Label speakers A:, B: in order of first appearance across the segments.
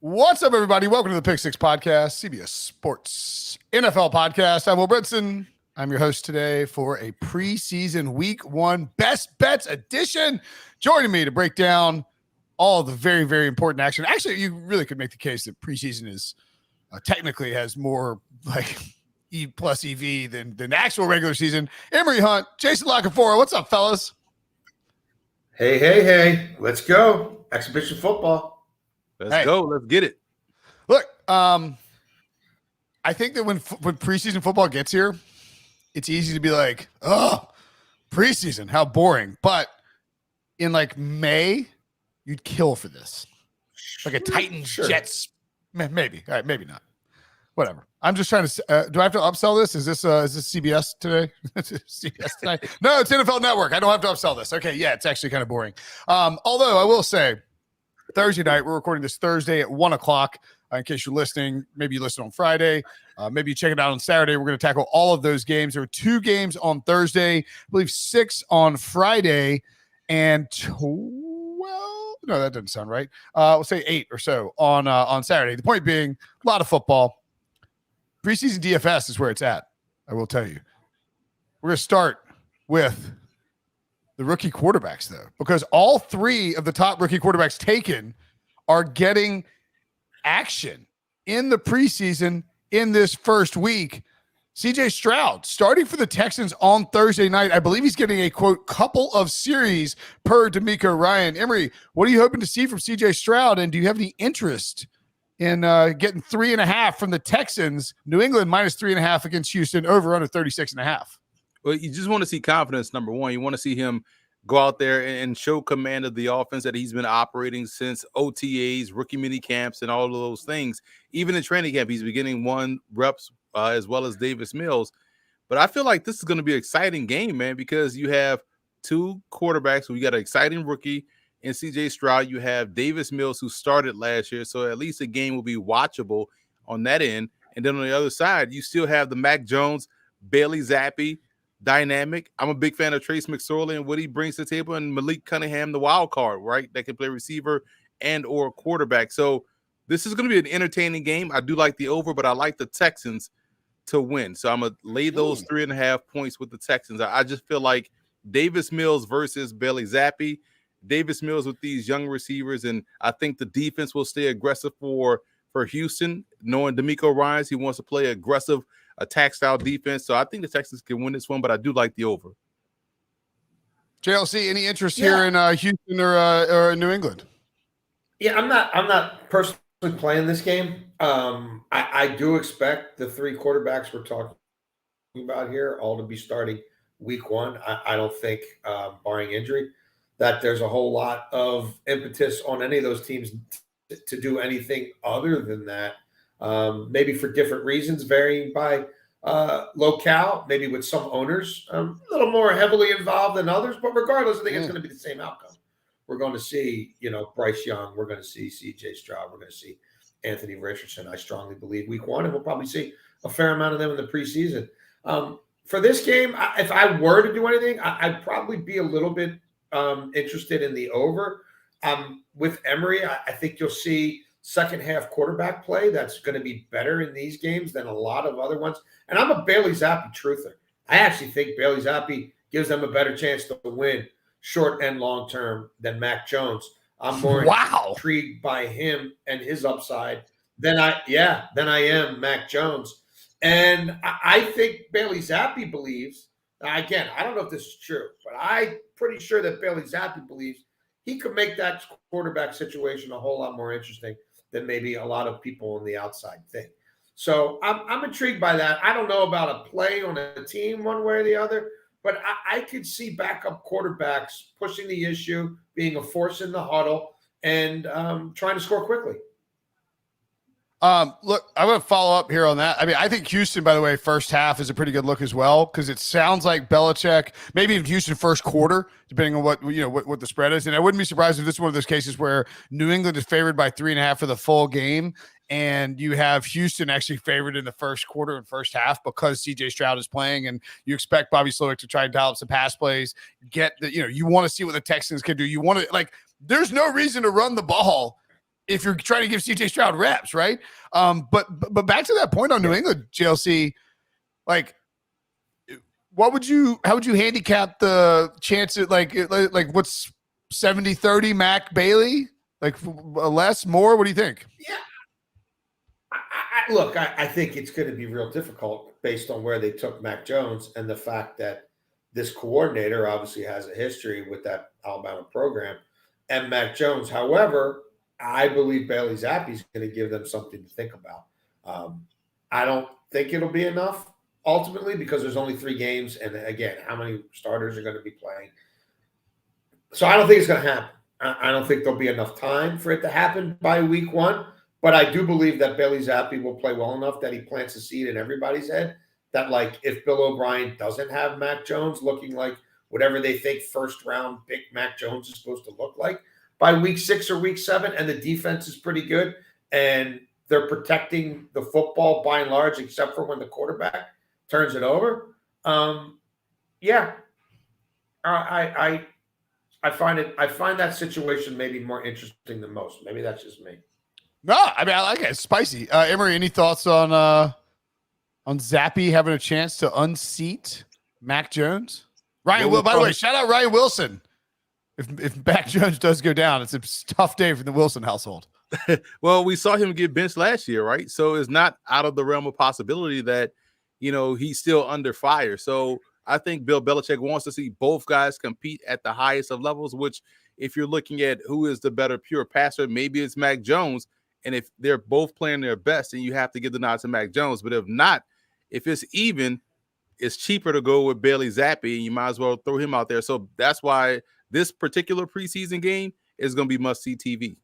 A: What's up, everybody? Welcome to the Pick Six Podcast, CBS Sports NFL Podcast. I'm Will Brinson. I'm your host today for a preseason Week 1 Best Bets edition. Joining me to break down all the very, very important action. Actually, you really could make the case that preseason is technically has more like E plus EV than the actual regular season. Emory Hunt, Jason Canfora. What's up, fellas?
B: Hey. Let's go. Exhibition football.
C: Let's go. Let's get it.
A: Look, I think that when preseason football gets here, it's easy to be like, oh, preseason, how boring. But in like May, you'd kill for this. Like a Titans, Jets, maybe. All right, maybe not. Whatever. I'm just trying to. Do I have to upsell this? Is this CBS today? CBS tonight? No, it's NFL Network. I don't have to upsell this. Okay, yeah, it's actually kind of boring. Although I will say, Thursday night, we're recording this Thursday at 1 o'clock. In case you're listening, maybe you listen on Friday. Maybe you check it out on Saturday. We're going to tackle all of those games. There are 2 games on Thursday, I believe 6 on Friday, and 12. No, that doesn't sound right. We'll say 8 or so on Saturday. The point being, a lot of football. Preseason DFS is where it's at, I will tell you. We're going to start with the rookie quarterbacks, though, because all 3 of the top rookie quarterbacks taken are getting action in the preseason in this first week. CJ Stroud starting for the Texans on Thursday night. I believe he's getting a, quote, couple of series per D'Amico Ryan. Emory, what are you hoping to see from CJ Stroud, and do you have any interest in getting 3.5 from the Texans? New England minus 3.5 against Houston, over under 36.5.
C: Well, you just want to see confidence, number one. You want to see him go out there and show command of the offense that he's been operating since OTAs, rookie mini camps, and all of those things. Even in training camp, he's beginning 1 reps as well as Davis Mills. But I feel like this is going to be an exciting game, man, because you have 2 quarterbacks. We got an exciting rookie in CJ Stroud. You have Davis Mills, who started last year. So at least the game will be watchable on that end. And then on the other side, you still have the Mac Jones, Bailey Zappi dynamic. I'm a big fan of Trace McSorley and what he brings to the table, and Malik Cunningham, the wild card, right? That can play receiver and or quarterback. So this is going to be an entertaining game. I do like the over, but I like the Texans to win. So I'm going to lay those 3.5 points with the Texans. I just feel like Davis Mills versus Bailey Zappi. Davis Mills with these young receivers, and I think the defense will stay aggressive for Houston, knowing D'Amico Ryan, he wants to play aggressive attack style defense. So I think the Texans can win this one, but I do like the over.
A: JLC, any interest here in Houston or New England?
B: Yeah, I'm not personally playing this game. I do expect the 3 quarterbacks we're talking about here all to be starting week 1. I don't think, barring injury, that there's a whole lot of impetus on any of those teams to do anything other than that. Maybe for different reasons, varying by locale, maybe with some owners a little more heavily involved than others. But regardless, I think it's going to be the same outcome. We're going to see, Bryce Young. We're going to see C.J. Stroud. We're going to see Anthony Richardson, I strongly believe, week 1. And we'll probably see a fair amount of them in the preseason. For this game, if I were to do anything, I'd probably be a little bit interested in the over. With Emory, I think you'll see second half quarterback play that's going to be better in these games than a lot of other ones. And I'm a Bailey Zappi truther. I actually think Bailey Zappi gives them a better chance to win short and long term than Mac Jones. I'm more intrigued by him and his upside than I am Mac Jones. And I think Bailey Zappi believes, again, I don't know if this is true, but I'm pretty sure that Bailey Zappi believes he could make that quarterback situation a whole lot more interesting than maybe a lot of people on the outside think. So I'm intrigued by that. I don't know about a play on a team one way or the other, but I could see backup quarterbacks pushing the issue, being a force in the huddle, and trying to score quickly.
A: Look, I'm going to follow up here on that. I mean, I think Houston, by the way, first half is a pretty good look as well, because it sounds like Belichick, maybe even Houston first quarter, depending on what the spread is. And I wouldn't be surprised if this is one of those cases where New England is favored by 3.5 for the full game, and you have Houston actually favored in the first quarter and first half because CJ Stroud is playing, and you expect Bobby Slowick to try and dial up some pass plays. You want to see what the Texans can do. You want to, there's no reason to run the ball if you're trying to give CJ Stroud reps, right? But back to that point on New England, JLC, like, how would you handicap the chance at like what's 70-30 Mac Bailey? Like less, more? What do you think?
B: Yeah. Look, I think it's going to be real difficult based on where they took Mac Jones and the fact that this coordinator obviously has a history with that Alabama program and Mac Jones. However, I believe Bailey Zappi is going to give them something to think about. I don't think it'll be enough ultimately because there's only 3 games. And again, how many starters are going to be playing? So I don't think it's going to happen. I don't think there'll be enough time for it to happen by week 1. But I do believe that Bailey Zappi will play well enough that he plants a seed in everybody's head that, like, if Bill O'Brien doesn't have Mac Jones looking like whatever they think first-round pick Mac Jones is supposed to look like by week 6 or week 7, and the defense is pretty good, and they're protecting the football by and large, except for when the quarterback turns it over. Yeah, I find that situation maybe more interesting than most. Maybe that's just me.
A: No, I mean, I like it. It's spicy. Emory, any thoughts on Zappi having a chance to unseat Mac Jones? Ryan, by the way, shout out Ryan Wilson. If Mac Jones does go down, it's a tough day for the Wilson household.
C: Well, we saw him get benched last year, right? So it's not out of the realm of possibility that, he's still under fire. So I think Bill Belichick wants to see both guys compete at the highest of levels, which if you're looking at who is the better pure passer, maybe it's Mac Jones. And if they're both playing their best, then you have to give the nod to Mac Jones. But if not, if it's even, it's cheaper to go with Bailey Zappi, and you might as well throw him out there. So that's why this particular preseason game is going to be must-see TV.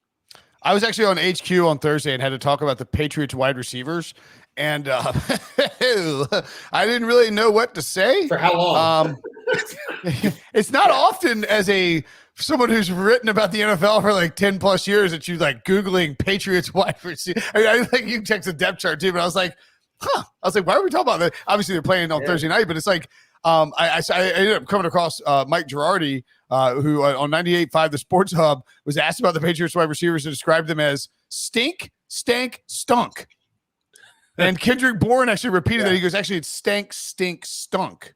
A: I was actually on HQ on Thursday and had to talk about the Patriots wide receivers. And I didn't really know what to say.
B: For how long?
A: It's not often as someone who's written about the NFL for like 10 plus years that you like Googling Patriots wide receiver. I think you check the depth chart too, but I was like, I was like, why are we talking about that? Obviously they're playing on Thursday night, but it's like, I ended up coming across Mike Girardi, who on 98.5 The Sports Hub was asked about the Patriots wide receivers and described them as stink, stank, stunk. And Kendrick Bourne actually repeated that. He goes, actually, it's stank, stink, stunk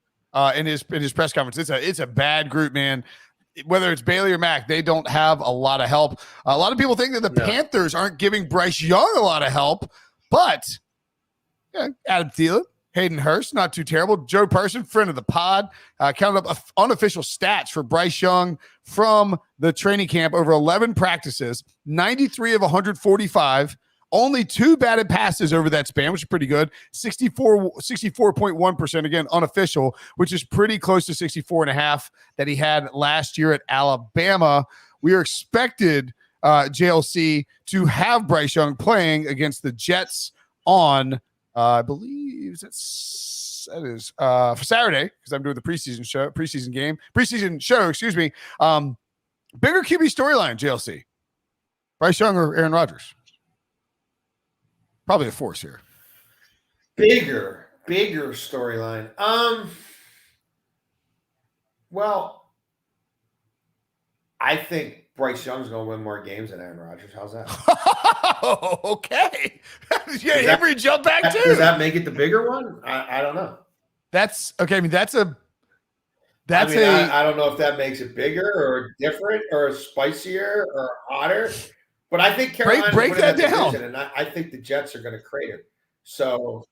A: in his press conference. It's a bad group, man. Whether it's Bailey or Mac, they don't have a lot of help. A lot of people think that the Panthers aren't giving Bryce Young a lot of help, but Adam Thielen, Hayden Hurst, not too terrible. Joe Person, friend of the pod, counted up unofficial stats for Bryce Young from the training camp over 11 practices, 93 of 145, only 2 batted passes over that span, which is pretty good. 64.1%, again, unofficial, which is pretty close to 64.5 that he had last year at Alabama. We are expected, JLC, to have Bryce Young playing against the Jets on, I believe that is for Saturday, because I'm doing the preseason show, bigger QB storyline, JLC. Bryce Young or Aaron Rodgers? Probably a force here.
B: Bigger storyline. Well, I think Bryce Young's going to win more games than Aaron Rodgers. How's that?
A: Okay. Emory jump back too.
B: Does that make it the bigger one? I don't know.
A: That's okay. I mean, I
B: don't know if that makes it bigger or different or spicier or hotter. But I think Carolina
A: break that down,
B: and I think the Jets are going to crater. So,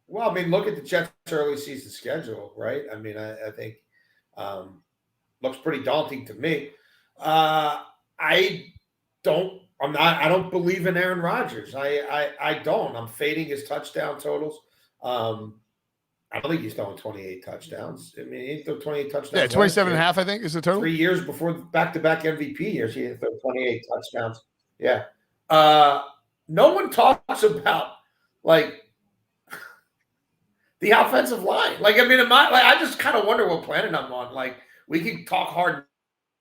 B: well, I mean, look at the Jets' early season schedule, right? I mean, I think looks pretty daunting to me. I don't believe in Aaron Rodgers. I don't. I'm fading his touchdown totals. I don't think he's throwing 28 touchdowns. I mean, he threw 28 touchdowns.
A: Yeah, 27.5, I think, is the total.
B: 3 years before back-to-back MVP years, he threw 28 touchdowns. Yeah. No one talks about, like, the offensive line. Like, I mean, I just kind of wonder what planet I'm on. Like, we can talk hard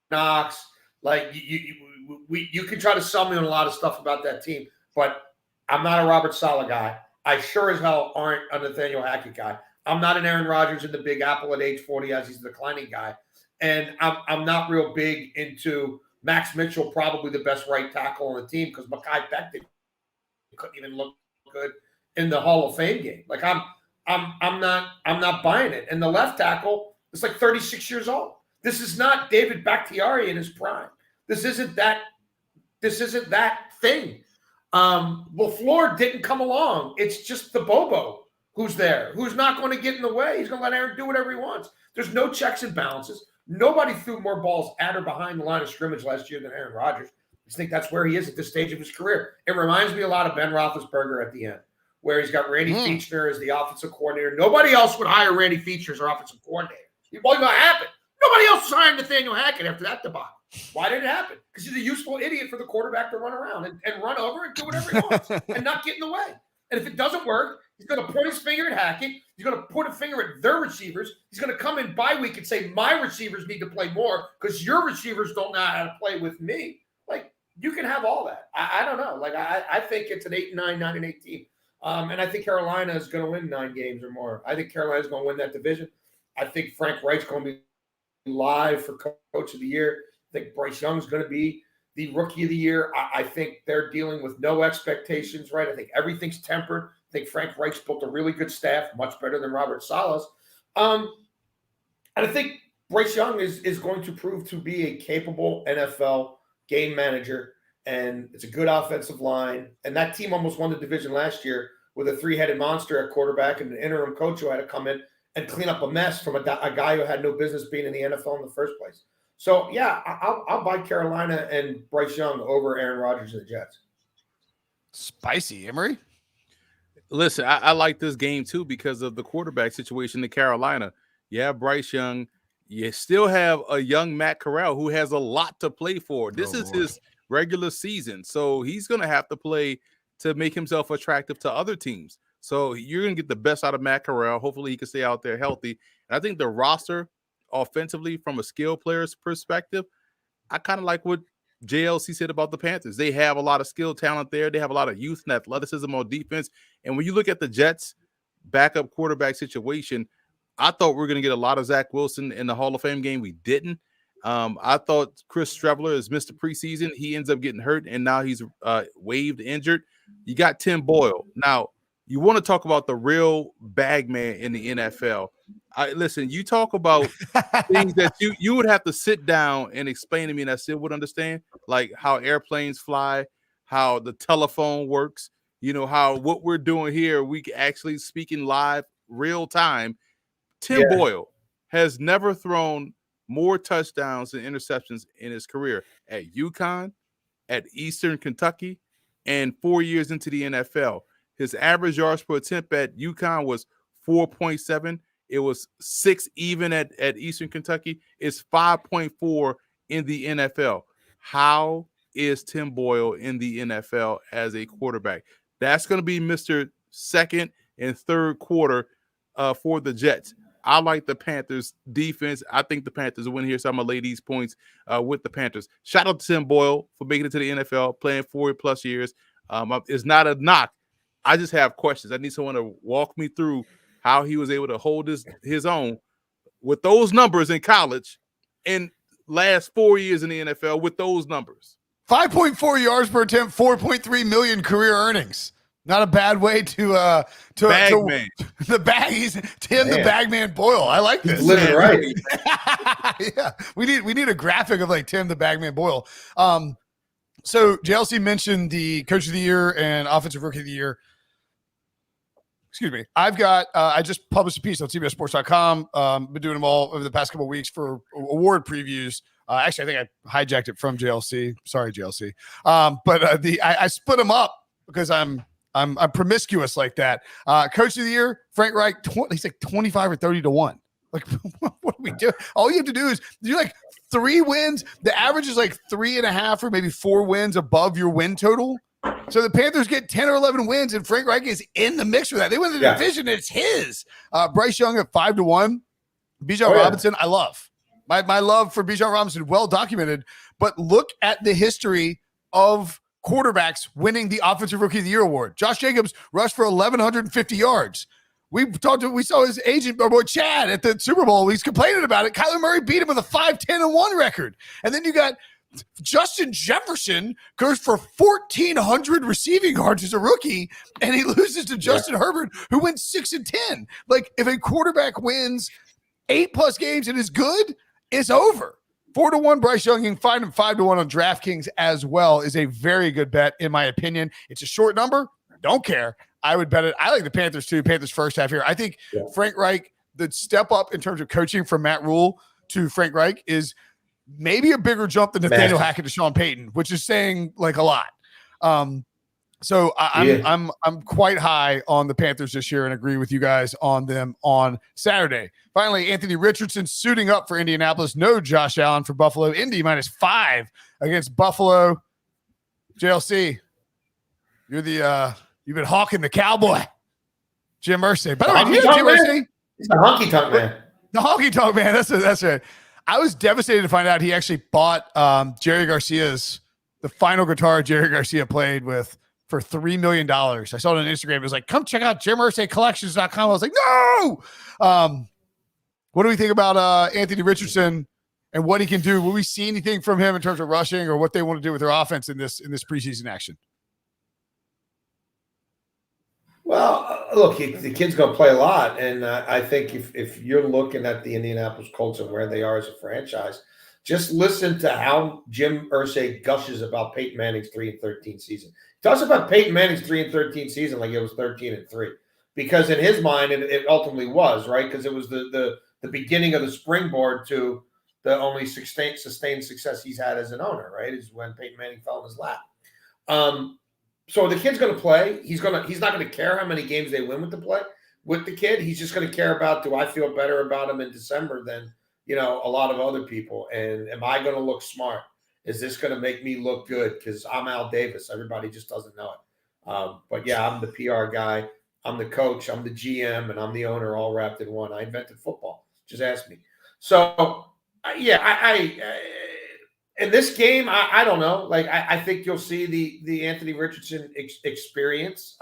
B: knocks. Like, you can try to sell me on a lot of stuff about that team, but I'm not a Robert Saleh guy. I sure as hell aren't a Nathaniel Hackett guy. I'm not an Aaron Rodgers in the Big Apple at age 40 as he's a declining guy. And I'm not real big into Max Mitchell, probably the best right tackle on the team because Mekhi Becton couldn't even look good in the Hall of Fame game. Like I'm not buying it. And the left tackle is like 36 years old. This is not David Bakhtiari in his prime. This isn't that thing. LaFleur didn't come along. It's just the Bobo who's there, who's not going to get in the way. He's going to let Aaron do whatever he wants. There's no checks and balances. Nobody threw more balls at or behind the line of scrimmage last year than Aaron Rodgers. I just think that's where he is at this stage of his career. It reminds me a lot of Ben Roethlisberger at the end, where he's got Randy Fichtner as the offensive coordinator. Nobody else would hire Randy Fichtner as our offensive coordinator. It wasn't going to happen. Nobody else was hiring Nathaniel Hackett after that debacle. Why did it happen? Because he's a useful idiot for the quarterback to run around and run over and do whatever he wants and not get in the way. And if it doesn't work, he's going to point his finger at Hackett. He's going to point a finger at their receivers. He's going to come in bye week and say, my receivers need to play more because your receivers don't know how to play with me. Like, you can have all that. I don't know. Like, I think it's an 8-9, 9-8 team. And I think Carolina is going to win 9 games or more. I think Carolina's going to win that division. I think Frank Reich's going to be live for Coach of the Year. I think Bryce Young's going to be the Rookie of the Year. I think they're dealing with no expectations, right? I think everything's tempered. I think Frank Reich's built a really good staff, much better than Robert Saleh's. And I think Bryce Young is going to prove to be a capable NFL game manager, and it's a good offensive line. And that team almost won the division last year with a 3-headed monster at quarterback and an interim coach who had to come in and clean up a mess from a guy who had no business being in the NFL in the first place. So, yeah, I'll buy Carolina and Bryce Young over Aaron Rodgers and the Jets.
A: Spicy, Emory.
C: Listen, I like this game, too, because of the quarterback situation in Carolina. You have Bryce Young. You still have a young Matt Corral who has a lot to play for. This is his regular season. So he's going to have to play to make himself attractive to other teams. So you're going to get the best out of Matt Corral. Hopefully he can stay out there healthy. And I think the roster offensively from a skill player's perspective, I kind of like what JLC said about the Panthers. They have a lot of skill talent there. They have a lot of youth and athleticism on defense. And when you look at the Jets backup quarterback situation, I thought we were going to get a lot of Zach Wilson in the Hall of Fame game. We didn't. I thought Chris Streveler has missed the preseason. He ends up getting hurt, and now he's waived injured. You got Tim Boyle. Now, you want to talk about the real bag man in the NFL. Listen, you talk about things that you would have to sit down and explain to me, and I still would understand, like how airplanes fly, how the telephone works, how what we're doing here, we can actually speaking live real time. Tim Boyle has never thrown more touchdowns and interceptions in his career at UConn, at Eastern Kentucky, and 4 years into the NFL. His average yards per attempt at UConn was 4.7. It was 6 even at Eastern Kentucky. It's 5.4 in the NFL. How is Tim Boyle in the NFL as a quarterback? That's going to be Mr. Second and third quarter for the Jets. I like the Panthers defense. I think the Panthers will win here, so I'm going to lay these points with the Panthers. Shout out to Tim Boyle for making it to the NFL, playing 4+ years. It's not a knock. I just have questions. I need someone to walk me through how he was able to hold his own with those numbers in college and last 4 years in the NFL with those numbers.
A: 5.4 yards per attempt, 4.3 million career earnings. Not a bad way to
C: Bagman.
A: The baggies, Tim the Bagman Boyle. I like this.
B: Living right.
A: Yeah, we need a graphic of like Tim the Bagman Boyle. So JLC mentioned the Coach of the Year and Offensive Rookie of the Year. Excuse me. I've got I just published a piece on CBSSports.com. Been doing them all over the past couple of weeks for award previews. Actually, I think I hijacked it from JLC. Sorry, JLC. But I split them up because I'm promiscuous like that. Coach of the Year, Frank Reich. He's like 25 or 30 to 1. Like, what do we do? All you have to do is do like 3 wins. The average is like 3.5 or maybe 4 wins above your win total. So the Panthers get 10 or 11 wins, and Frank Reich is in the mix for that. They win the division, and it's his. Bryce Young at 5 to 1. Bijan Robinson, I love. My love for Bijan Robinson, well documented. But look at the history of quarterbacks winning the Offensive Rookie of the Year award. Josh Jacobs rushed for 1,150 yards. We saw his agent, our boy Chad, at the Super Bowl. He's complaining about it. Kyler Murray beat him with a 5-10-1 record. And then you got Justin Jefferson goes for 1,400 receiving yards as a rookie, and he loses to Justin Herbert, who went 6-10. Like, if a quarterback wins 8+ games and is good, it's over. 4-1 Bryce Young, and 5-1 on DraftKings as well is a very good bet, in my opinion. It's a short number. Don't care. I would bet it. I like the Panthers too. Panthers first half here. I think Frank Reich, the step up in terms of coaching from Matt Rule to Frank Reich is maybe a bigger jump than Nathaniel Hackett to Sean Payton, which is saying like a lot. So I'm quite high on the Panthers this year and agree with you guys on them on Saturday. Finally, Anthony Richardson suiting up for Indianapolis. No Josh Allen for Buffalo. Indy -5 against Buffalo. JLC, you've been hawking the cowboy, Jim Irsay. By the way, do you know Jim Irsay?
B: He's the honky tonk man.
A: The honky tonk man. That's right. I was devastated to find out he actually bought Jerry Garcia's, the final guitar Jerry Garcia played with, for $3 million. I saw it on Instagram. It was like, come check out JimIrsayCollections.com. I was like, no. What do we think about Anthony Richardson and what he can do? Will we see anything from him in terms of rushing or what they want to do with their offense in this preseason action?
B: Well, look, the kid's going to play a lot, and I think if you're looking at the Indianapolis Colts and where they are as a franchise, just listen to how Jim Irsay gushes about Peyton Manning's 3-13 season. He talks about Peyton Manning's 3-13 season like it was 13-3, because in his mind it ultimately was, right, because it was the beginning of the springboard to the only sustained success he's had as an owner, right, is when Peyton Manning fell in his lap. So the kid's going to play. He's not going to care how many games they win with the kid. He's just going to care about, do I feel better about him in December than, a lot of other people? And am I going to look smart? Is this going to make me look good? Because I'm Al Davis. Everybody just doesn't know it. But yeah, I'm the PR guy. I'm the coach. I'm the GM, and I'm the owner, all wrapped in one. I invented football. Just ask me. So in this game, I don't know. Like, I think you'll see the Anthony Richardson experience.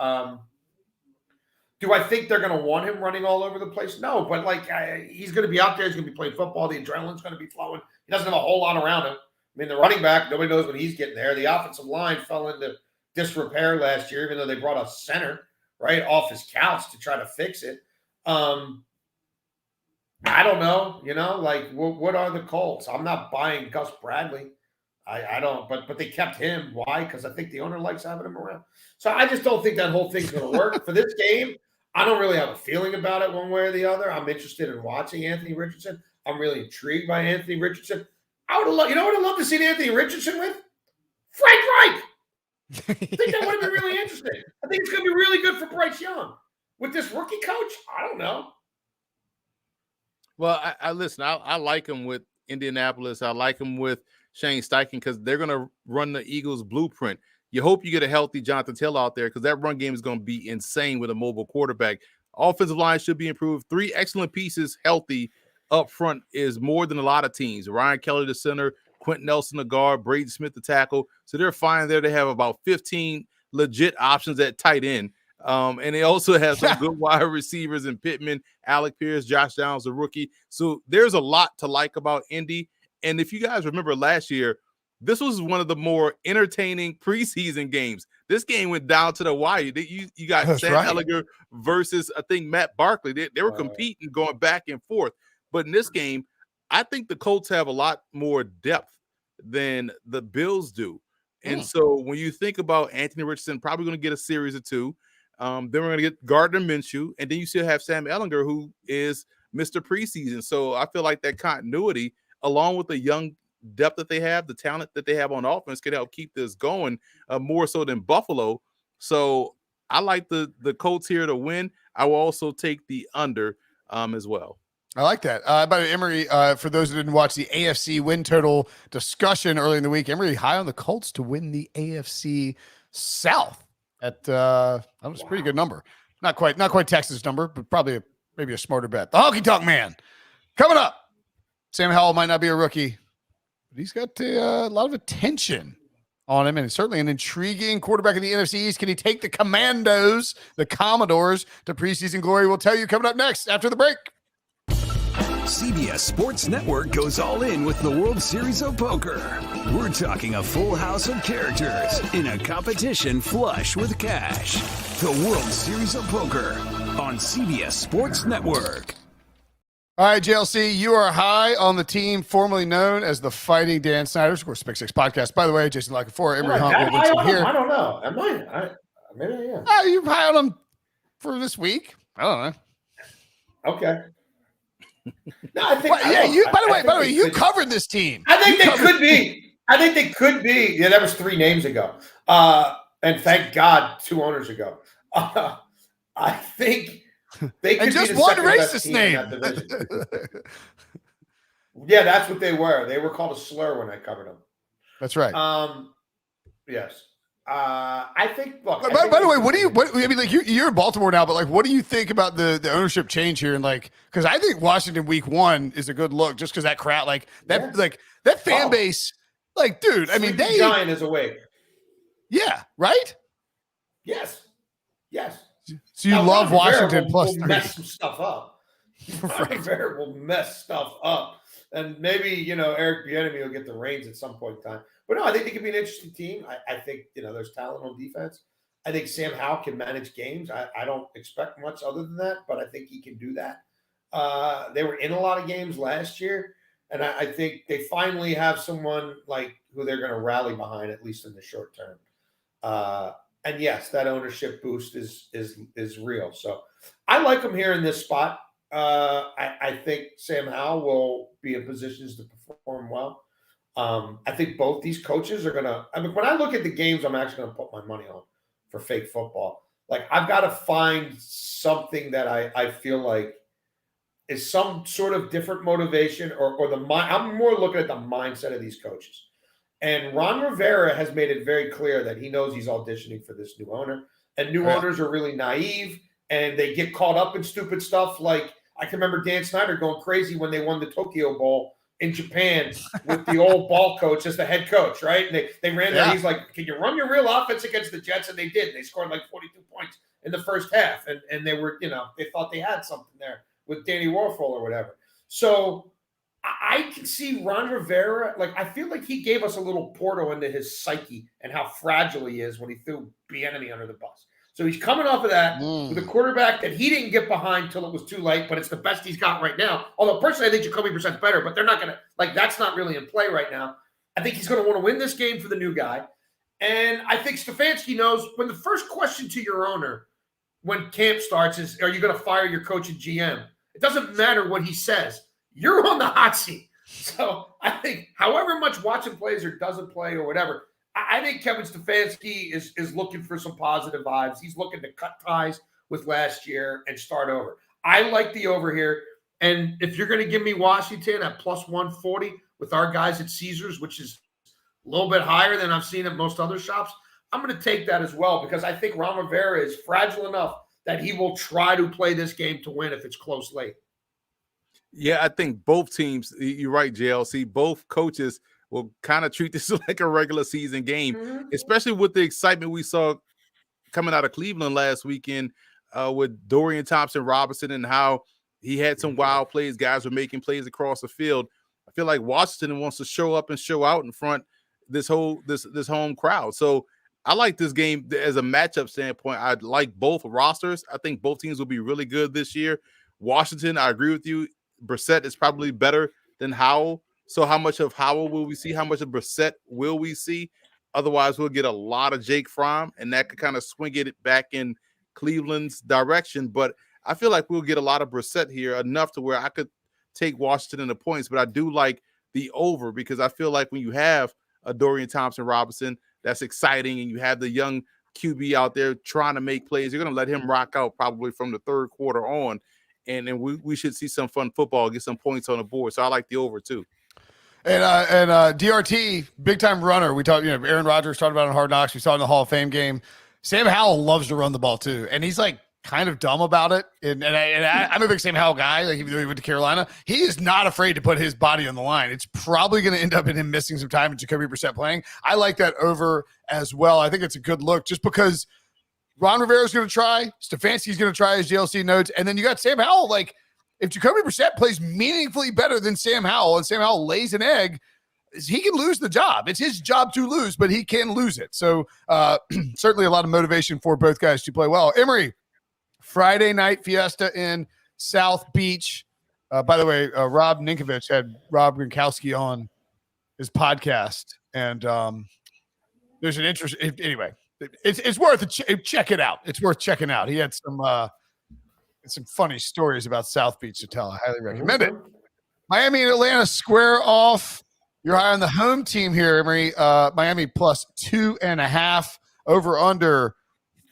B: Do I think they're going to want him running all over the place? No, but he's going to be out there. He's going to be playing football. The adrenaline's going to be flowing. He doesn't have a whole lot around him. I mean, the running back, nobody knows when he's getting there. The offensive line fell into disrepair last year, even though they brought a center right off his couch to try to fix it. I don't know, what are the Colts? I'm not buying Gus Bradley. I don't, but they kept him. Why? Because I think the owner likes having him around. So I just don't think that whole thing's going to work. For this game, I don't really have a feeling about it one way or the other. I'm interested in watching Anthony Richardson. I'm really intrigued by Anthony Richardson. I would have loved, what I'd love to see Anthony Richardson with? Frank Reich. I think that would have been really interesting. I think it's going to be really good for Bryce Young. With this rookie coach, I don't know.
C: Well, I listen. I like him with Indianapolis. I like him with Shane Steichen because they're going to run the Eagles' blueprint. You hope you get a healthy Jonathan Taylor out there because that run game is going to be insane with a mobile quarterback. Offensive line should be improved. 3 excellent pieces healthy up front is more than a lot of teams. Ryan Kelly, the center, Quentin Nelson, the guard, Braden Smith, the tackle. So they're fine there. They have about 15 legit options at tight end. And they also have some good wide receivers in Pittman, Alec Pierce, Josh Downs, the rookie. So there's a lot to like about Indy. And if you guys remember last year, this was one of the more entertaining preseason games. This game went down to the wire. You got Sam Ehlinger versus, I think, Matt Barkley. They were competing, going back and forth. But in this game, I think the Colts have a lot more depth than the Bills do. And so when you think about Anthony Richardson, probably going to get a series or 2. Then we're going to get Gardner Minshew. And then you still have Sam Ehlinger, who is Mr. Preseason. So I feel like that continuity, along with the young depth that they have, the talent that they have on offense, could help keep this going more so than Buffalo. So I like the Colts here to win. I will also take the under as well.
A: I like that. By the way, Emory, for those who didn't watch the AFC win total discussion earlier in the week, Emory high on the Colts to win the AFC South at that was a pretty good number. Not quite Texas number, but probably maybe a smarter bet. The honky tonk man coming up. Sam Howell might not be a rookie, but he's got a lot of attention on him, and certainly an intriguing quarterback in the NFC East. Can he take the Commanders, the Commodores, to preseason glory? We'll tell you coming up next after the break.
D: CBS Sports Network goes all in with the World Series of Poker. We're talking a full house of characters in a competition flush with cash. The World Series of Poker on CBS Sports Network.
A: All right, JLC, you are high on the team formerly known as the Fighting Dan Snyder. Of course, Pick Six Podcast. By the way, Jason Canfora, Emory Hunt, will Brinson here.
B: I don't know. Am I? Maybe I am.
A: Oh, you're high on them for this week? I don't know.
B: Okay. No, I think.
A: Well, yeah, by the way, you covered this team.
B: I think they could be. I think they could be. Yeah, that was 3 names ago. And thank God, 2 owners ago. I think they could
A: and just
B: be the
A: one
B: second-best
A: racist
B: team
A: name.
B: in that division. Yeah, that's what they were. They were called a slur when I covered them.
A: That's right.
B: Yes. I think. Look.
A: By the way, I mean, like you're in Baltimore now, but like, what do you think about the ownership change here? And like, because I think Washington week 1 is a good look, just because that crowd, like that, like that fan base, like, dude. I mean,
B: Giant is awake.
A: Yeah. Right.
B: Yes.
A: So you love Washington plus 3.
B: Mess some stuff up. Rivera will mess stuff up, and maybe Eric Bieniemy will get the reins at some point in time. But no, I think they could be an interesting team. I think there's talent on defense. I think Sam Howell can manage games. I don't expect much other than that, but I think he can do that. They were in a lot of games last year, and I think they finally have someone like who they're going to rally behind, at least in the short term. And yes, that ownership boost is real. So I like them here in this spot. I think Sam Howell will be in positions to perform well. I think both these coaches are going to – I mean, when I look at the games, I'm actually going to put my money on for fake football. Like, I've got to find something that I feel like is some sort of different motivation or the mind. I'm more looking at the mindset of these coaches. And Ron Rivera has made it very clear that he knows he's auditioning for this new owner. And new owners are really naive, and they get caught up in stupid stuff. Like, I can remember Dan Snyder going crazy when they won the Tokyo Bowl in Japan with the old ball coach as the head coach, right? And they ran there. He's like, can you run your real offense against the Jets? And they did. And they scored like 42 points in the first half. And they were, they thought they had something there with Danny Warfel or whatever. So I can see Ron Rivera, like, I feel like he gave us a little portal into his psyche and how fragile he is when he threw Bieniemy under the bus. So he's coming off of that with a quarterback that he didn't get behind till it was too late, but it's the best he's got right now. Although personally, I think Jacoby Brissett's better, but they're not going to, like, that's not really in play right now. I think he's going to want to win this game for the new guy. And I think Stefanski knows when the first question to your owner when camp starts is, are you going to fire your coach and GM? It doesn't matter what he says. You're on the hot seat. So I think however much Watson plays or doesn't play or whatever, I think Kevin Stefanski is looking for some positive vibes. He's looking to cut ties with last year and start over. I like the over here. And if you're going to give me Washington at plus 140 with our guys at Caesars, which is a little bit higher than I've seen at most other shops, I'm going to take that as well because I think Ron Rivera is fragile enough that he will try to play this game to win if it's close late.
C: Yeah, I think both teams, you're right, JLC, both coaches will kind of treat this like a regular season game, especially with the excitement we saw coming out of Cleveland last weekend with Dorian Thompson-Robinson and how he had some wild plays. Guys were making plays across the field. I feel like Washington wants to show up and show out in front this home crowd. So I like this game as a matchup standpoint. I like both rosters. I think both teams will be really good this year. Washington, I agree with you. Brissett is probably better than Howell. So how much of Howell will we see? How much of Brissett will we see? Otherwise, we'll get a lot of Jake Fromm, and that could kind of swing it back in Cleveland's direction. But I feel like we'll get a lot of Brissett here, enough to where I could take Washington in the points. But I do like the over because I feel like when you have a Dorian Thompson-Robinson, that's exciting, and you have the young QB out there trying to make plays, you're going to let him rock out probably from the third quarter on, and then we should see some fun football, get some points on the board. So I like the over too.
A: And DRT, big time runner. We talked, Aaron Rodgers talked about it in Hard Knocks. We saw it in the Hall of Fame game. Sam Howell loves to run the ball too, and he's like kind of dumb about it. And I'm a big Sam Howell guy. Like even though he went to Carolina, he is not afraid to put his body on the line. It's probably going to end up in him missing some time and Jacoby Brissett playing. I like that over as well. I think it's a good look just because Ron Rivera's going to try, Stefanski's going to try, as JLC notes, and then you got Sam Howell. Like if Jacoby Brissett plays meaningfully better than Sam Howell and Sam Howell lays an egg, he can lose the job. It's his job to lose, but he can lose it. So certainly a lot of motivation for both guys to play well. Emory, Friday night fiesta in South Beach. By the way, Rob Ninkovich had Rob Gronkowski on his podcast, and there's an interest. Anyway, it's worth check it out. It's worth checking out. He had some funny stories about South Beach to tell. I highly recommend it. Miami and Atlanta square off. You're high on the home team here, Emory. Miami plus 2.5, over under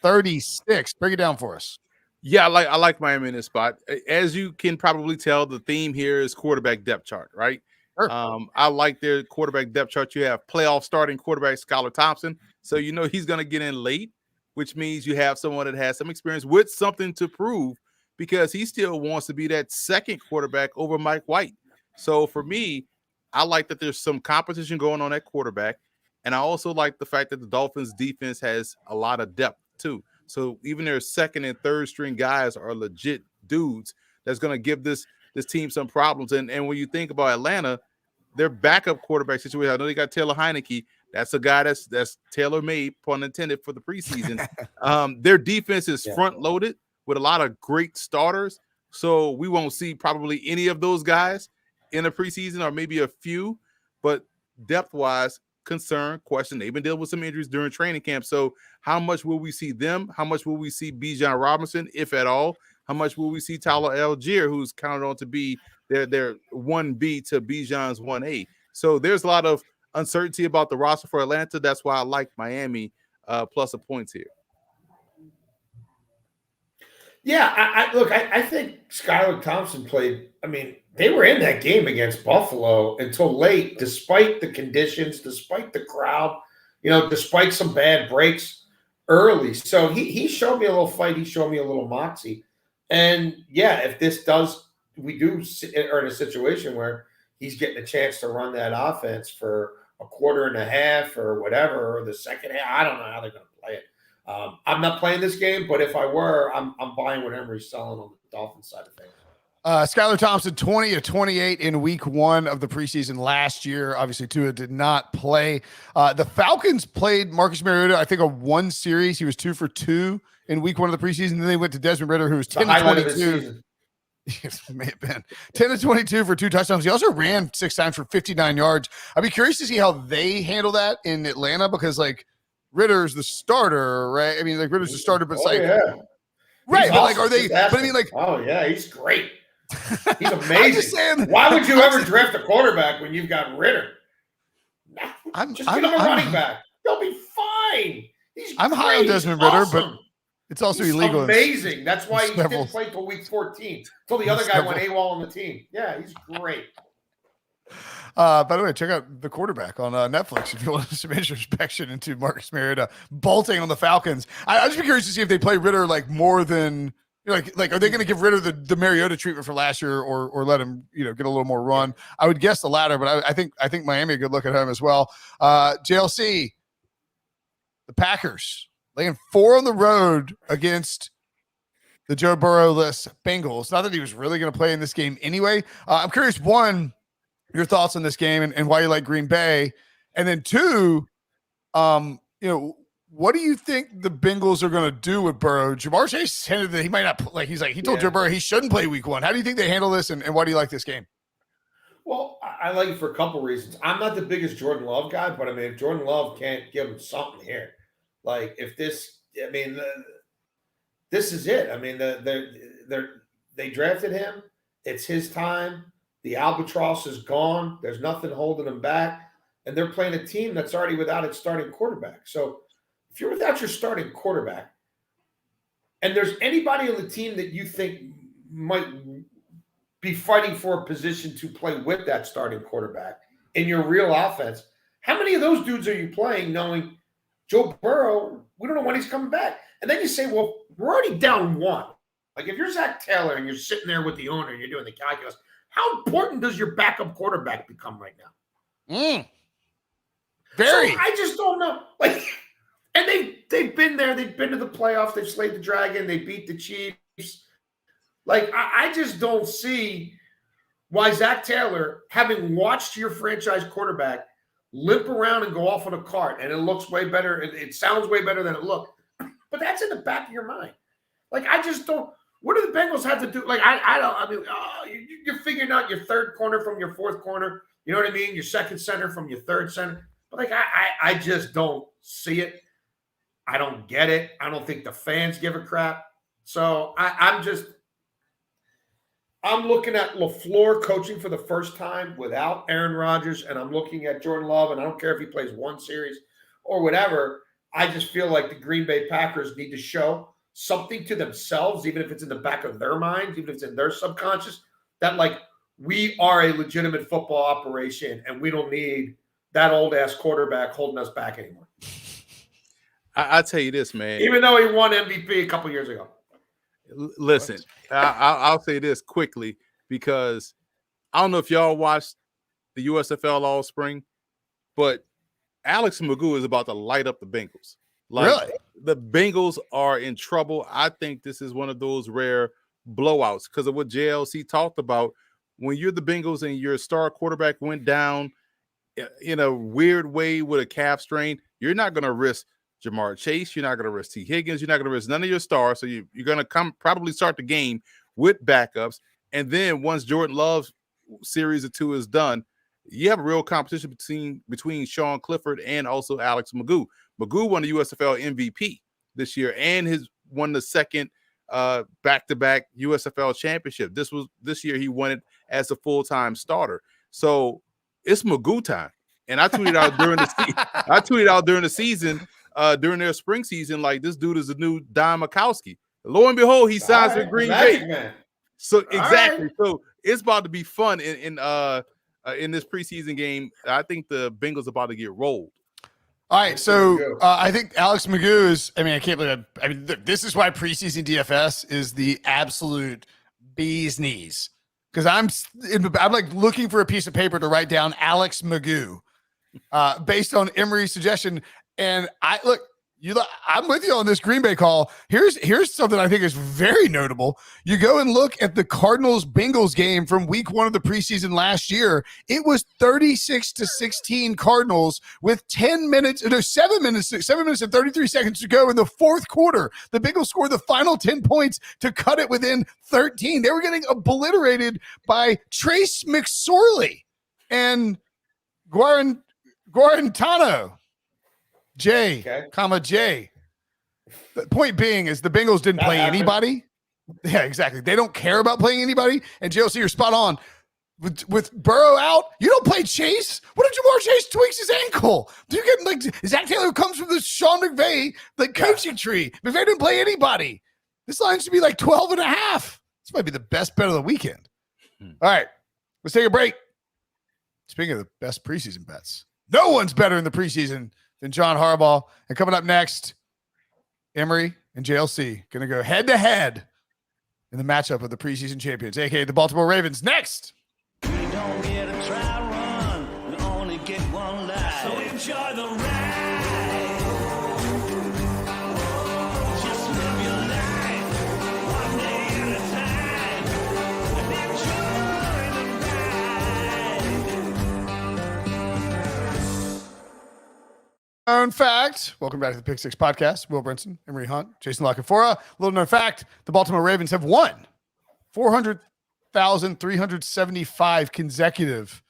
A: 36. Break it down for us.
C: Yeah, I like Miami in this spot. As you can probably tell, the theme here is quarterback depth chart, right?
A: Sure.
C: I like their quarterback depth chart. You have playoff starting quarterback Skylar Thompson, so you know he's going to get in late, which means you have someone that has some experience with something to prove, because he still wants to be that second quarterback over Mike White. So for me, I like that there's some competition going on at quarterback, and I also like the fact that the Dolphins defense has a lot of depth too. So even their second and third string guys are legit dudes that's going to give this team some problems. And when you think about Atlanta, their backup quarterback situation, I know they got Taylor Heineke. That's a guy that's tailor-made, pun intended, for the preseason. Their defense is front-loaded with a lot of great starters, so we won't see probably any of those guys in the preseason, or maybe a few. But depth-wise, question. They've been dealing with some injuries during training camp. So how much will we see them? How much will we see Bijan Robinson, if at all? How much will we see Tyler Algier, who's counted on to be their 1B to Bijan's 1A? So there's a lot of uncertainty about the roster for Atlanta. That's why I like Miami plus a points here.
B: Yeah, I think Skylar Thompson played. I mean, they were in that game against Buffalo until late, despite the conditions, despite the crowd, despite some bad breaks early. So he showed me a little fight. He showed me a little moxie. And yeah, if we are in a situation where he's getting a chance to run that offense for a quarter and a half or whatever, or the second half, I don't know how they're going to play it. I'm not playing this game, but if I were, I'm buying what Emory's selling on the Dolphins side of things.
A: Skylar Thompson, 20 of 28 in week 1 of the preseason last year. Obviously, Tua did not play. The Falcons played Marcus Mariota, I think, a one series. He was 2 for 2 in week 1 of the preseason. Then they went to Desmond Ridder, who was 10 of 22. Yes, may have been 10 of 22 for 2 touchdowns. He also ran 6 times for 59 yards. I'd be curious to see how they handle that in Atlanta, because Ritter's the starter, right? I mean, Ritter's the starter, but it's right. But
B: awesome.
A: Are they? But I mean,
B: oh yeah, he's great. He's amazing.
A: I'm just saying,
B: why would you ever draft a quarterback when you've got Ritter? Just get him a running back. They'll be fine.
A: I'm high on Desmond Ridder, but it's also illegal.
B: Amazing. That's why he didn't play till week 14. Until the other guy went AWOL on the team. Yeah, he's great.
A: By the way, check out The Quarterback on Netflix if you want some introspection into Marcus Mariota bolting on the Falcons. I'd just be curious to see if they play Ritter more than are they going to give Ritter the Mariota treatment for last year, or let him get a little more run? I would guess the latter, but I think Miami a good look at home as well. JLC, the Packers laying 4 on the road against the Joe Burrow-less Bengals. Not that he was really going to play in this game anyway. I'm curious, one, your thoughts on this game and why you like Green Bay. And then 2, what do you think the Bengals are going to do with Burrow? Jamar Chase hinted that he might not he told Joe Burrow he shouldn't play week 1. How do you think they handle this, and why do you like this game?
B: Well, I like it for a couple reasons. I'm not the biggest Jordan Love guy, but I mean, if Jordan Love can't give him something here, this is it. I mean, they drafted him. It's his time. The albatross is gone. There's nothing holding him back. And they're playing a team that's already without its starting quarterback. So if you're without your starting quarterback, and there's anybody on the team that you think might be fighting for a position to play with that starting quarterback in your real offense, how many of those dudes are you playing knowing Joe Burrow, we don't know when he's coming back? And then you say, well, we're already down 1. If you're Zach Taylor and you're sitting there with the owner and you're doing the calculus, how important does your backup quarterback become right now?
A: Very.
B: So I just don't know. And they've been there. They've been to the playoffs. They've slayed the dragon. They beat the Chiefs. Like, I just don't see why Zach Taylor, having watched your franchise quarterback limp around and go off on a cart, and it looks way better, it sounds way better than it looked. But that's in the back of your mind. Like, I just don't. What do the Bengals have to do? Like, I don't. I mean, you're figuring out your third corner from your fourth corner. You know what I mean? Your second center from your third center. But like, I just don't see it. I don't get it. I don't think the fans give a crap. So I'm looking at LaFleur coaching for the first time without Aaron Rodgers, and I'm looking at Jordan Love, and I don't care if he plays one series or whatever. I just feel like the Green Bay Packers need to show something to themselves, even if it's in the back of their minds, even if it's in their subconscious, that like we are a legitimate football operation and we don't need that old ass quarterback holding us back anymore.
C: I'll tell you this, man.
B: Even though he won MVP a couple years ago.
C: Listen, I'll say this quickly because I don't know if y'all watched the USFL all spring, but Alex Magoo is about to light up the Bengals. Like,
A: really?
C: The Bengals are in trouble. I think this is one of those rare blowouts because of what JLC talked about. When you're the Bengals and your star quarterback went down in a weird way with a calf strain, you're not going to risk Jamar Chase. You're not going to risk T. Higgins. You're not going to risk none of your stars. So you're going to probably start the game with backups. And then once Jordan Love's series of 2 is done, you have a real competition between Sean Clifford and also Alex Magoo. Magoo won the USFL MVP this year and won the second back-to-back USFL championship. This year he won it as a full-time starter. So it's Magoo time. And I tweeted out during the season, during their spring season, like this dude is the new Don Majkowski. Lo and behold, he signs with Green Bay. Man. So exactly. Right. So it's about to be fun in this preseason game. I think the Bengals are about to get rolled.
A: All right, so I think Alex Magoo is. I mean, I can't believe. This is why preseason DFS is the absolute bee's knees. Because I'm like looking for a piece of paper to write down Alex Magoo, based on Emory's suggestion. And I'm with you on this Green Bay call. Here's something I think is very notable. You go and look at the Cardinals-Bengals game from week 1 of the preseason last year. It was 36-16 Cardinals with 7 minutes and 33 seconds to go in the fourth quarter. The Bengals scored the final 10 points to cut it within 13. They were getting obliterated by Trace McSorley and Guarantano. J. The point being is the Bengals didn't play anybody. Yeah, exactly. They don't care about playing anybody. And JLC, you're spot on. With Burrow out, you don't play Chase. What if Jamar Chase tweaks his ankle? Do you get like Zach Taylor comes from the Sean McVay coaching tree? McVay didn't play anybody. This line should be like 12 and a half. This might be the best bet of the weekend. All right, let's take a break. Speaking of the best preseason bets, no one's better in the preseason than John Harbaugh. And coming up next, Emory and JLC going to go head-to-head in the matchup of the preseason champions, a.k.a. the Baltimore Ravens. Next!
E: We don't get a try run. We only get one life. So enjoy the ride. Just live your life. One day at a time. And enjoy the
A: Known fact. Welcome back to the Pick Six Podcast. Will Brinson, Emory Hunt, Jason Canfora. Little known fact, the Baltimore Ravens have won 400,375 consecutive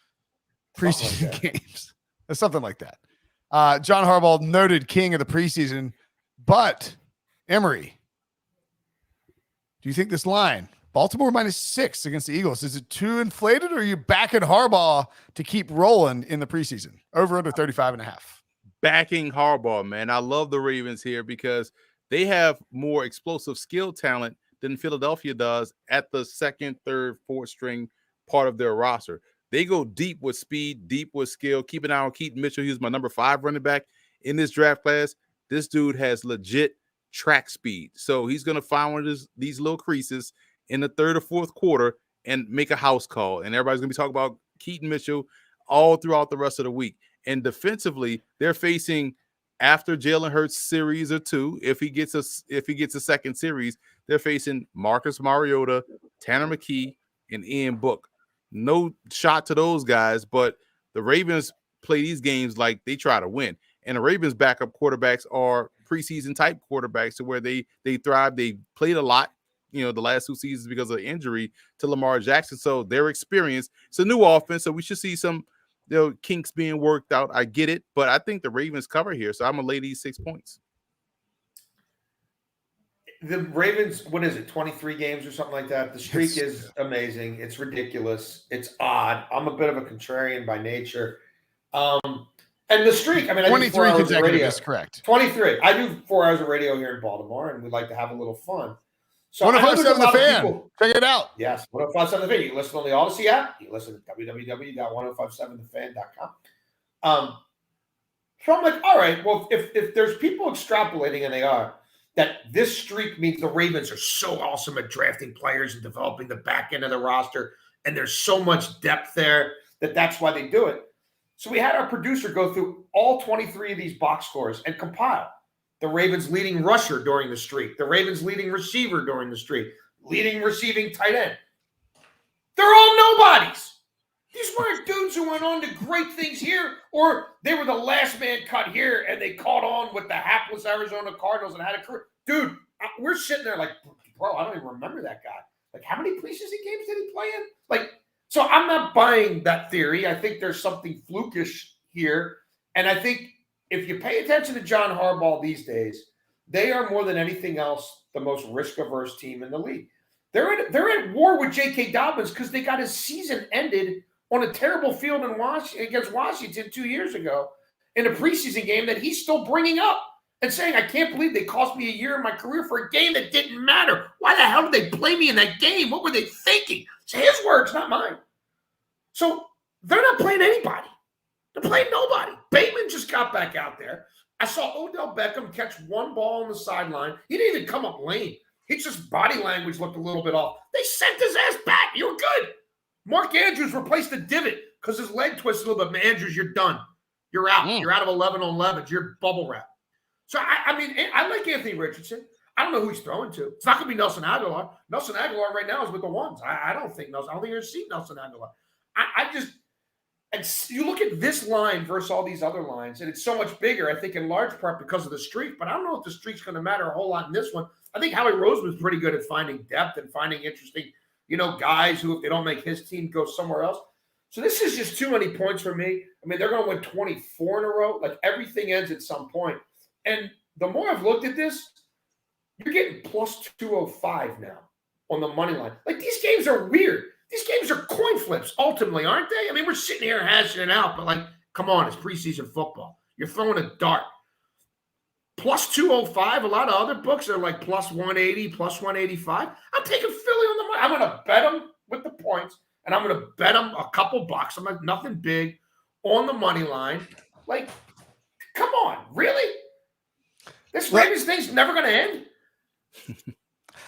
A: preseason games. Something like that. John Harbaugh, noted king of the preseason. But, Emory, do you think this line, Baltimore -6 against the Eagles, is it too inflated, or are you backing Harbaugh to keep rolling in the preseason? Over under 35.5.
C: Backing Harbaugh, man. I love the Ravens here because they have more explosive skill talent than Philadelphia does at the second, third, fourth string part of their roster. They go deep with speed, deep with skill. Keep an eye on Keaton Mitchell. He's my number 5 running back in this draft class. This dude has legit track speed. So he's going to find one of these little creases in the third or fourth quarter and make a house call. And everybody's going to be talking about Keaton Mitchell all throughout the rest of the week. And defensively, they're facing, after Jalen Hurts series or 2, if he gets a second series, they're facing Marcus Mariota, Tanner McKee, and Ian Book. No shot to those guys, but the Ravens play these games like they try to win. And the Ravens' backup quarterbacks are preseason type quarterbacks to where they thrive. They played a lot, the last 2 seasons because of injury to Lamar Jackson. So their experience, it's a new offense. So we should see some kinks being worked out. I get it, but I think the Ravens cover here. So I'm going to lay these 6 points.
B: The Ravens, what is it, 23 games or something like that? The streak is amazing. It's ridiculous. It's odd. I'm a bit of a contrarian by nature. And the streak, I mean, I
A: 23 consecutive is correct.
B: 23. I do 4 hours of radio here in Baltimore, and we like to have a little fun. So
A: 105.7 The Fan. Check it out.
B: Yes, 105.7 The Fan. You can listen on the Odyssey app. You can listen at www.1057thefan.com. So I'm like, all right, well, if there's people extrapolating, and they are, that this streak means the Ravens are so awesome at drafting players and developing the back end of the roster, and there's so much depth there that's why they do it. So we had our producer go through all 23 of these box scores and compile the Ravens' leading rusher during the streak, the Ravens' leading receiver during the streak, leading receiving tight end. They're all nobodies. These weren't dudes who went on to great things here, or they were the last man cut here and they caught on with the hapless Arizona Cardinals and had a career. Dude, we're sitting there like, bro, I don't even remember that guy. Like, how many preseason games did he play in? Like, so I'm not buying that theory. I think there's something flukish here. And I think if you pay attention to John Harbaugh these days, they are more than anything else the most risk-averse team in the league. They're at war with J.K. Dobbins because they got his season ended on a terrible field against Washington 2 years ago in a preseason game that he's still bringing up and saying, I can't believe they cost me a year of my career for a game that didn't matter. Why the hell did they play me in that game? What were they thinking? It's his words, not mine. So they're not playing anybody. They're playing nobody. Bateman just got back out there. I saw Odell Beckham catch one ball on the sideline. He didn't even come up lame. His just body language looked a little bit off. They sent his ass back. You were good. Mark Andrews replaced the divot because his leg twisted a little bit. Andrews, you're done. You're out. You're out of 11 on 11s. You're bubble wrap. So, I mean, I like Anthony Richardson. I don't know who he's throwing to. It's not going to be Nelson Aguilar. Nelson Aguilar right now is with the ones. I don't think you're going to see Nelson Aguilar. You look at this line versus all these other lines, and it's so much bigger, I think, in large part because of the streak. But I don't know if the streak's going to matter a whole lot in this one. I think Howie Roseman's pretty good at finding depth and finding interesting, guys who, if they don't make his team, go somewhere else. So this is just too many points for me. I mean, they're going to win 24 in a row. Like, everything ends at some point. And the more I've looked at this, you're getting plus 205 now on the money line. Like, these games are weird. These games are coin flips, ultimately, aren't they? I mean, we're sitting here hashing it out, but, like, come on, it's preseason football. You're throwing a dart. Plus 205, a lot of other books are like plus 180, plus 185. I'm taking Philly on the money. I'm going to bet them with the points, and I'm going to bet them a couple bucks. I'm like, nothing big on the money line. Like, come on, really? This Ravens thing's never going to end?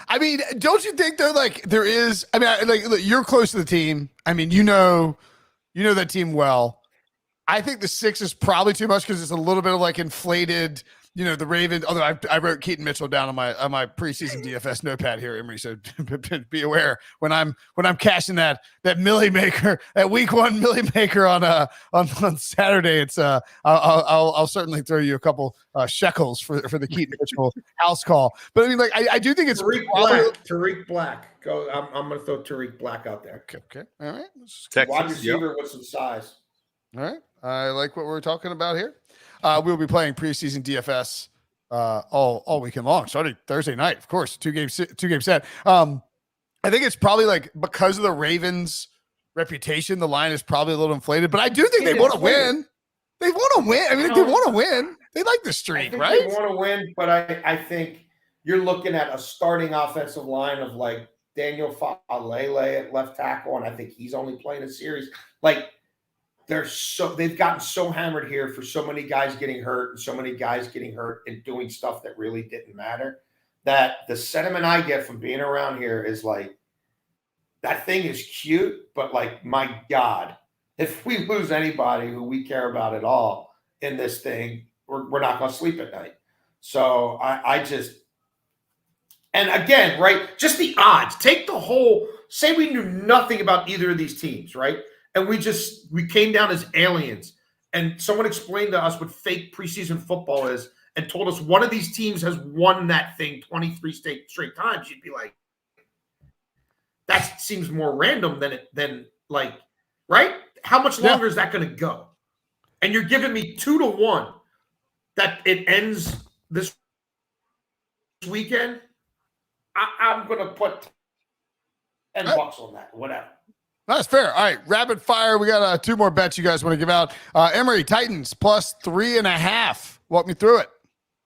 A: I mean, don't you think though? Like, there is. I mean, look, you're close to the team. I mean, you know that team well. I think the 6 is probably too much because it's a little bit of like inflated. The Ravens. Although I wrote Keaton Mitchell down on my preseason DFS notepad here, Emory. So be aware when I'm cashing that Millie Maker, that week 1 Millie Maker on Saturday. It's I'll certainly throw you a couple shekels for the Keaton Mitchell house call. But I mean, like I do think it's
B: Tariq Black. Go. I'm going to throw Tariq Black out there.
A: Okay. All right.
C: Texas,
B: wide receiver with some size.
A: All right. I like what we're talking about here. We'll be playing preseason DFS all weekend long, starting Thursday night, of course. 2 game set. I think it's probably like because of the Ravens' reputation, the line is probably a little inflated. But I do think they want to win. They want to win. I mean, they want to win. They like the streak, right?
B: They want to win, but I think you're looking at a starting offensive line of like Daniel Falele at left tackle, and I think he's only playing a series. Like, they've gotten so hammered here for so many guys getting hurt and doing stuff that really didn't matter, that the sentiment I get from being around here is like, that thing is cute, but like, my God, if we lose anybody who we care about at all in this thing, we're not going to sleep at night. So I just, and again, right, just the odds. Take the whole say we knew nothing about either of these teams, right? And we came down as aliens, and someone explained to us what fake preseason football is and told us one of these teams has won that thing 23 straight times. You'd be like, that seems more random than like, right? How much longer is that going to go? And you're giving me 2-1 that it ends this weekend. I'm going to put $10 on that, whatever.
A: That's fair. All right, rapid fire. We got 2 more bets you guys want to give out. Emory, Titans plus 3.5. Walk me through it.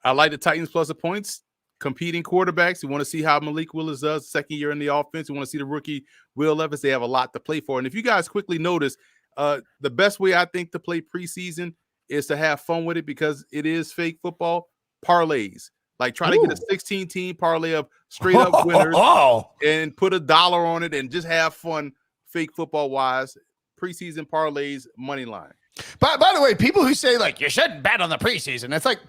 C: I like the Titans plus the points. Competing quarterbacks. You want to see how Malik Willis does second year in the offense. You want to see the rookie Will Levis. They have a lot to play for. And if you guys quickly notice, the best way I think to play preseason is to have fun with it because it is fake football. Parlays. Like try to get a 16-team parlay of straight up winners and put $1 on it and just have fun fake football wise. Preseason parlays, money line.
A: By the way, people who say like you shouldn't bet on the preseason, it's like,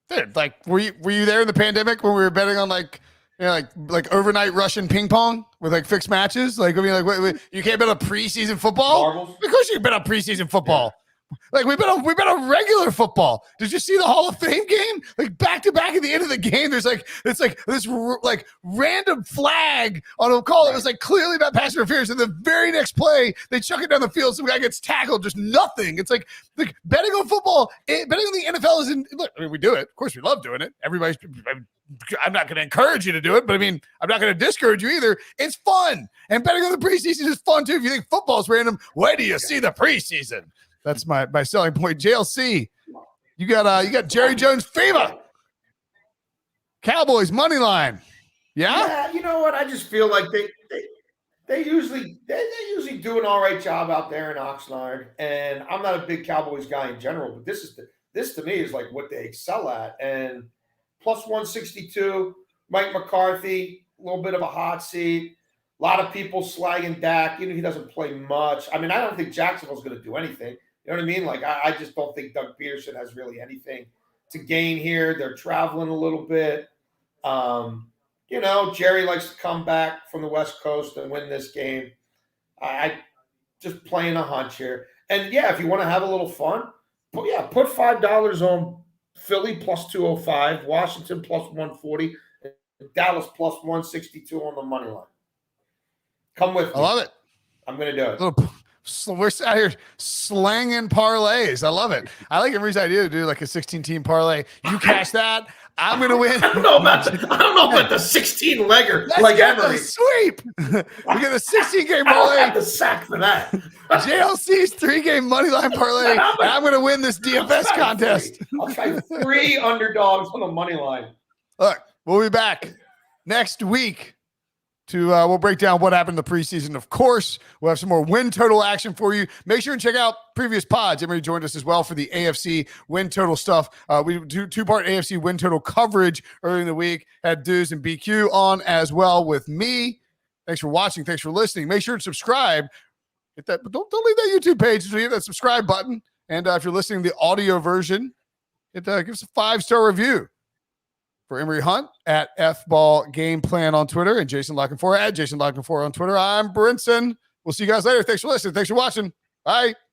A: dude, like were you there in the pandemic when we were betting on like, you know, like overnight Russian ping pong with like fixed matches? Like I mean, like wait, you can't bet on preseason football?
B: Marbles?
A: Of course you can bet on preseason football. Like we bet on regular football. Did you see the Hall of Fame game? Like back to back at the end of the game, there's like it's like this like random flag on a call that was like clearly about pass interference. And the very next play, they chuck it down the field. Some guy gets tackled. Just nothing. It's like betting on football, betting on the NFL is in. Look, I mean, we do it. Of course, we love doing it. Everybody's. I'm not going to encourage you to do it, but I mean, I'm not going to discourage you either. It's fun, and betting on the preseason is fun too. If you think football's random, where do you see the preseason? That's my selling point. JLC, you got Jerry Jones fever. Cowboys money line. Yeah,
B: you know what? I just feel like they usually do an all right job out there in Oxnard. And I'm not a big Cowboys guy in general, but this to me is like what they excel at. And plus 162, Mike McCarthy, a little bit of a hot seat. A lot of people slagging Dak, even if he doesn't play much. I mean, I don't think Jacksonville's going to do anything. You know what I mean? Like, I just don't think Doug Peterson has really anything to gain here. They're traveling a little bit. You know, Jerry likes to come back from the West Coast and win this game. I just playing a hunch here. And, yeah, if you want to have a little fun, put $5 on Philly plus 205, Washington plus 140, and Dallas plus 162 on the money line. Come with me.
A: I love it.
B: I'm going to do it.
A: We're out here slanging parlays. I love it. I like Emery's idea to do like a 16-team parlay. You cash that, I'm going to win.
B: I don't know about the 16-legger
A: Let's
B: like
A: get
B: Emory.
A: the sweep. We get a 16-game
B: I don't
A: parlay.
B: have the sack for that.
A: JLC's 3-game money line parlay. And I'm going to win this DFS contest.
B: I'll try 3 underdogs on the money line.
A: Look, we'll be back next week. We'll break down what happened in the preseason. Of course, we'll have some more win total action for you. Make sure and check out previous pods. Emory joined us as well for the AFC win total stuff. We do 2-part AFC win total coverage earlier in the week. Had Deuce and BQ on as well with me. Thanks for watching. Thanks for listening. Make sure to subscribe. Hit that, but don't leave that YouTube page until you hit that subscribe button. And if you're listening to the audio version, give us a 5-star review. For Emory Hunt at FBall Game Plan on Twitter and Jason Canfora at Jason Canfora on Twitter, I'm Brinson. We'll see you guys later. Thanks for listening. Thanks for watching. Bye.